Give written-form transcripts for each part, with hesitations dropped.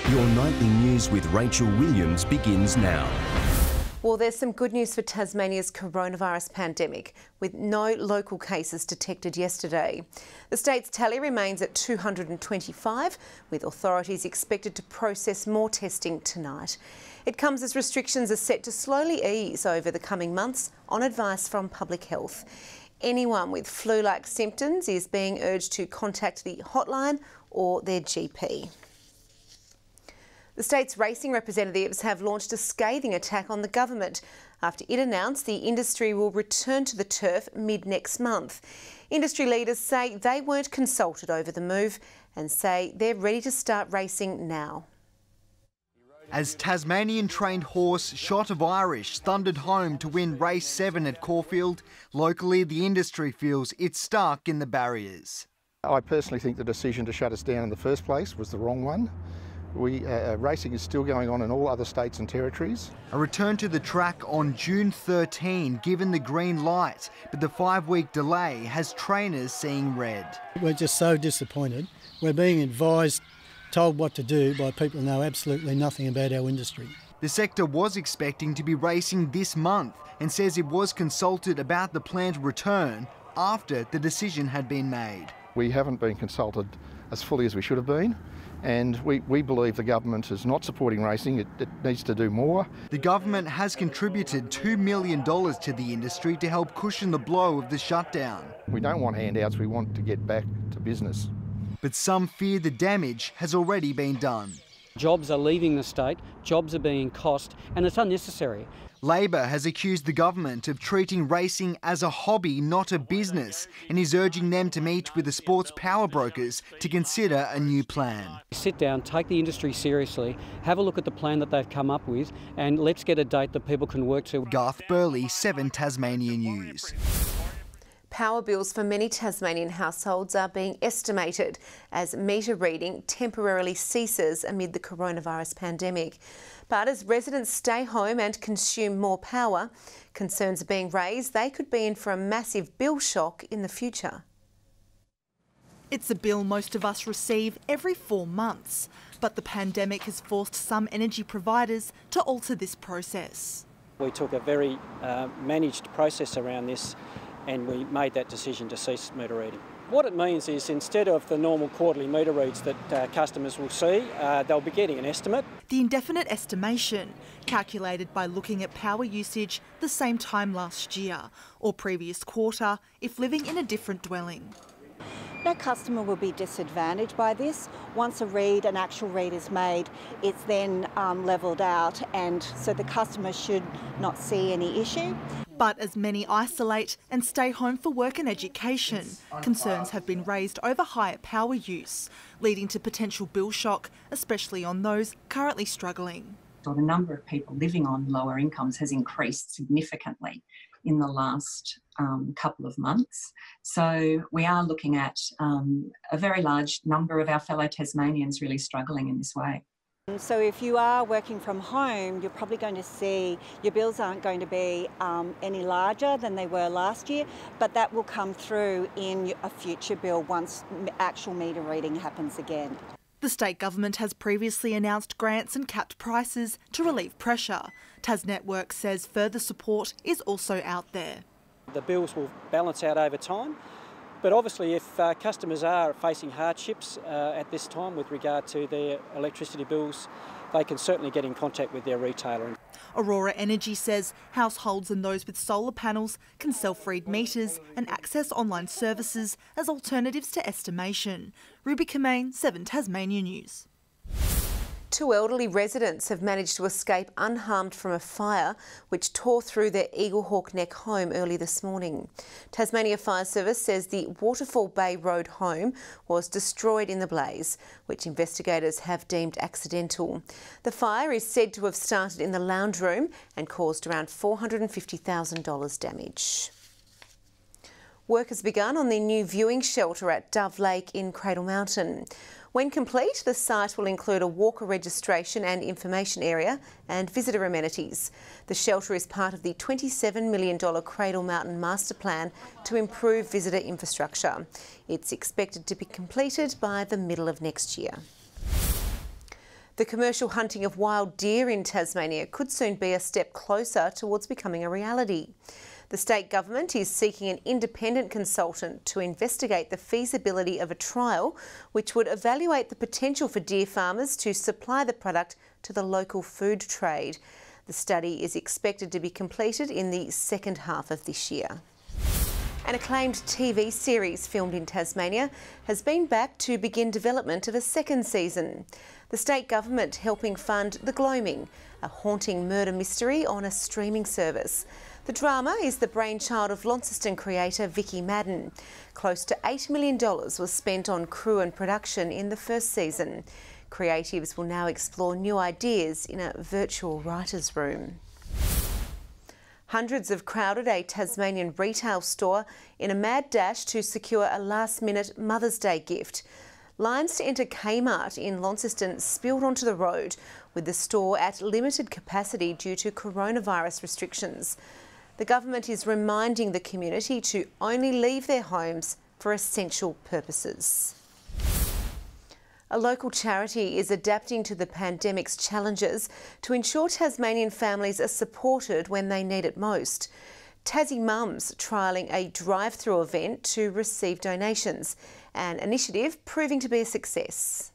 Your nightly news with Rachel Williams begins now. Well, there's some good news for Tasmania's coronavirus pandemic, with no local cases detected yesterday. The state's tally remains at 225, with authorities expected to process more testing tonight. It comes as restrictions are set to slowly ease over the coming months on advice from Public Health. Anyone with flu-like symptoms is being urged to contact the hotline or their GP. The state's racing representatives have launched a scathing attack on the government after it announced the industry will return to the turf mid-next month. Industry leaders say they weren't consulted over the move and say they're ready to start racing now. As Tasmanian-trained horse Shot of Irish thundered home to win race 7 at Caulfield, locally the industry feels it's stuck in the barriers. I personally think the decision to shut us down in the first place was the wrong one. Racing is still going on in all other states and territories. A return to the track on June 13 given the green light, but the 5-week delay has trainers seeing red. We're just so disappointed. We're being advised, told what to do by people who know absolutely nothing about our industry. The sector was expecting to be racing this month and says it was consulted about the planned return after the decision had been made. We haven't been consulted as fully as we should have been. And we believe the government is not supporting racing. It needs to do more. The government has contributed $2 million to the industry to help cushion the blow of the shutdown. We don't want handouts, we want to get back to business. But some fear the damage has already been done. Jobs are leaving the state, jobs are being cost, and it's unnecessary. Labor has accused the government of treating racing as a hobby, not a business, and is urging them to meet with the sports power brokers to consider a new plan. Sit down, take the industry seriously, have a look at the plan that they've come up with, and let's get a date that people can work to. GARTH, BURLEY, 7 Tasmanian News. Power bills for many Tasmanian households are being estimated as meter reading temporarily ceases amid the coronavirus pandemic. But as residents stay home and consume more power, concerns are being raised they could be in for a massive bill shock in the future. It's a bill most of us receive every 4 months, but the pandemic has forced some energy providers to alter this process. We took a very managed process around this, and we made that decision to cease meter reading. What it means is instead of the normal quarterly meter reads that customers will see, they'll be getting an estimate. The indefinite estimation, calculated by looking at power usage the same time last year or previous quarter if living in a different dwelling. No customer will be disadvantaged by this. Once an actual read is made, it's then levelled out, and so the customer should not see any issue. But as many isolate and stay home for work and education, concerns have been raised over higher power use, leading to potential bill shock, especially on those currently struggling. So the number of people living on lower incomes has increased significantly in the last couple of months. So we are looking at a very large number of our fellow Tasmanians really struggling in this way. So if you are working from home, you're probably going to see your bills aren't going to be any larger than they were last year, but that will come through in a future bill once actual meter reading happens again. The state government has previously announced grants and capped prices to relieve pressure. TASNETWORKS says further support is also out there. The bills will balance out over time, but obviously if customers are facing hardships at this time with regard to their electricity bills, they can certainly get in contact with their retailer. Aurora Energy says households and those with solar panels can self-read meters and access online services as alternatives to estimation. Ruby COMMANE, 7 Tasmanian News. 2 elderly residents have managed to escape unharmed from a fire which tore through their Eaglehawk Neck home early this morning. Tasmania Fire Service says the Waterfall Bay Road home was destroyed in the blaze, which investigators have deemed accidental. The fire is said to have started in the lounge room and caused around $450,000 damage. Work has begun on the new viewing shelter at Dove Lake in Cradle Mountain. When complete, the site will include a walker registration and information area and visitor amenities. The shelter is part of the $27 million Cradle Mountain Master Plan to improve visitor infrastructure. It's expected to be completed by the middle of next year. The commercial hunting of wild deer in Tasmania could soon be a step closer towards becoming a reality. The state government is seeking an independent consultant to investigate the feasibility of a trial which would evaluate the potential for deer farmers to supply the product to the local food trade. The study is expected to be completed in the second half of this year. An acclaimed TV series filmed in Tasmania has been backed to begin development of a second season. The state government helping fund The Gloaming, a haunting murder mystery on a streaming service. The drama is the brainchild of Launceston creator Vicky Madden. Close to $8 million was spent on crew and production in the first season. Creatives will now explore new ideas in a virtual writer's room. Hundreds have crowded a Tasmanian retail store in a mad dash to secure a last-minute Mother's Day gift. Lines to enter Kmart in Launceston spilled onto the road, with the store at limited capacity due to coronavirus restrictions. The government is reminding the community to only leave their homes for essential purposes. A local charity is adapting to the pandemic's challenges to ensure Tasmanian families are supported when they need it most. Tassie Mums trialling a drive-through event to receive donations, an initiative proving to be a success.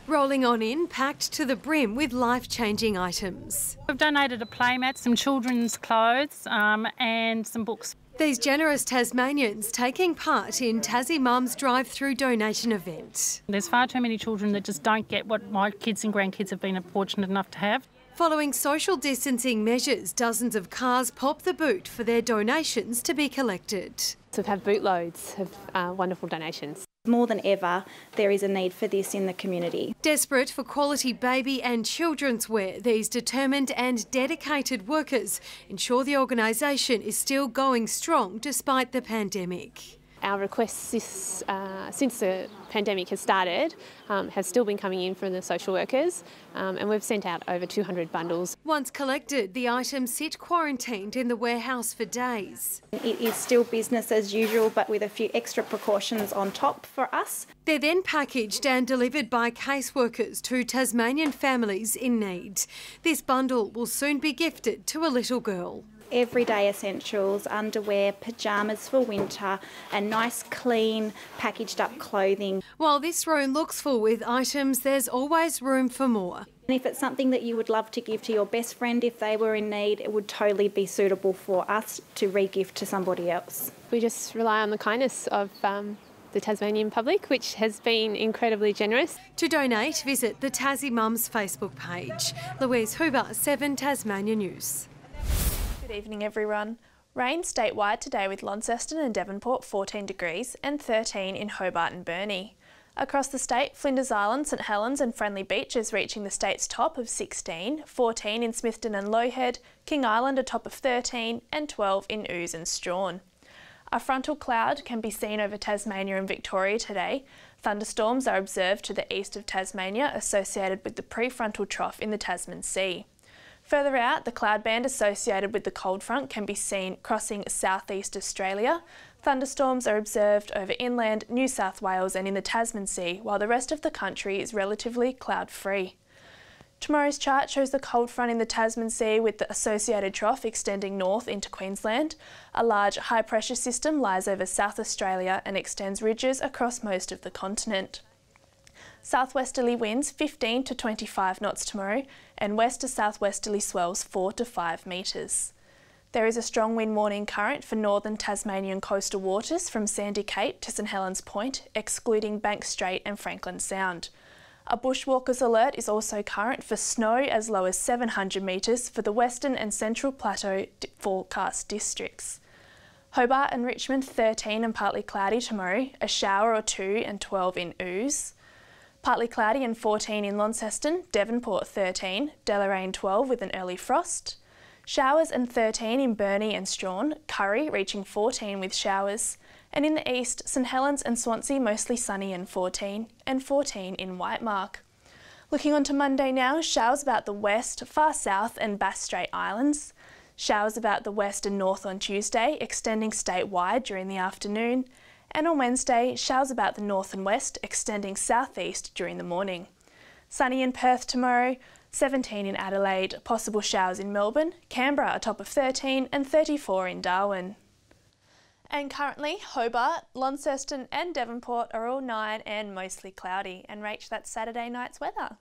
Rolling on in, packed to the brim with life-changing items. We've donated a playmat, some children's clothes and some books. These generous Tasmanians taking part in Tassie Mums drive-through donation event. There's far too many children that just don't get what my kids and grandkids have been fortunate enough to have. Following social distancing measures, dozens of cars pop the boot for their donations to be collected. We've had bootloads of wonderful donations. More than ever, there is a need for this in the community. Desperate for quality baby and children's wear, these determined and dedicated workers ensure the organisation is still going strong despite the pandemic. Our requests since the pandemic has started have still been coming in from the social workers, and we've sent out over 200 bundles. Once collected, the items sit quarantined in the warehouse for days. It is still business as usual, but with a few extra precautions on top for us. They're then packaged and delivered by caseworkers to Tasmanian families in need. This bundle will soon be gifted to a little girl. Everyday essentials, underwear, pyjamas for winter, and nice, clean, packaged up clothing. While this room looks full with items, there's always room for more. And if it's something that you would love to give to your best friend if they were in need, it would totally be suitable for us to re-gift to somebody else. We just rely on the kindness of the Tasmanian public, which has been incredibly generous. To donate, visit the Tassie Mums Facebook page. Louise Hobart, 7 Tasmania News. Good evening everyone. Rain statewide today with Launceston and Devonport 14 degrees and 13 in Hobart and Burnie. Across the state, Flinders Island, St Helens and Friendly Beach is reaching the state's top of 16, 14 in Smithton and Lowhead, King Island a top of 13 and 12 in Ouse and Strawn. A frontal cloud can be seen over Tasmania and Victoria today. Thunderstorms are observed to the east of Tasmania associated with the prefrontal trough in the Tasman Sea. Further out, the cloud band associated with the cold front can be seen crossing southeast Australia. Thunderstorms are observed over inland New South Wales and in the Tasman Sea, while the rest of the country is relatively cloud-free. Tomorrow's chart shows the cold front in the Tasman Sea with the associated trough extending north into Queensland. A large high-pressure system lies over South Australia and extends ridges across most of the continent. Southwesterly winds 15 to 25 knots tomorrow and west to southwesterly swells 4 to 5 metres. There is a strong wind warning current for northern Tasmanian coastal waters from Sandy Cape to St Helens Point, excluding Banks Strait and Franklin Sound. A bushwalkers alert is also current for snow as low as 700 metres for the Western and Central Plateau forecast districts. Hobart and Richmond 13 and partly cloudy tomorrow, a shower or 2 and 12 in Ouse. Partly cloudy and 14 in Launceston, Devonport 13, Deloraine 12 with an early frost. Showers and 13 in Burnie and Strawn, Curry reaching 14 with showers. And in the east, St Helens and Swansea mostly sunny and 14 in Whitemark. Looking on to Monday now, showers about the west, far south and Bass Strait Islands. Showers about the west and north on Tuesday, extending statewide during the afternoon. And on Wednesday, showers about the north and west, extending southeast during the morning. Sunny in Perth tomorrow, 17 in Adelaide, possible showers in Melbourne, Canberra a top of 13 and 34 in Darwin. And currently, Hobart, Launceston and Devonport are all 9 and mostly cloudy, and Rach, that's Saturday night's weather.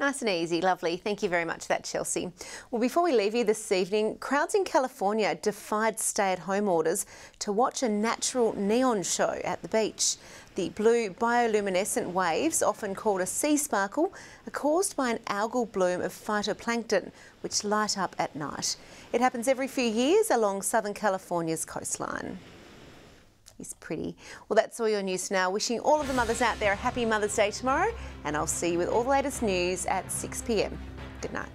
Nice and easy, lovely. Thank you very much for that, Chelsea. Well, before we leave you this evening, crowds in California defied stay-at-home orders to watch a natural neon show at the beach. The blue bioluminescent waves, often called a sea sparkle, are caused by an algal bloom of phytoplankton, which light up at night. It happens every few years along Southern California's coastline. It's pretty. Well, that's all your news for now. Wishing all of the mothers out there a happy Mother's Day tomorrow, and I'll see you with all the latest news at 6 p.m. Good night.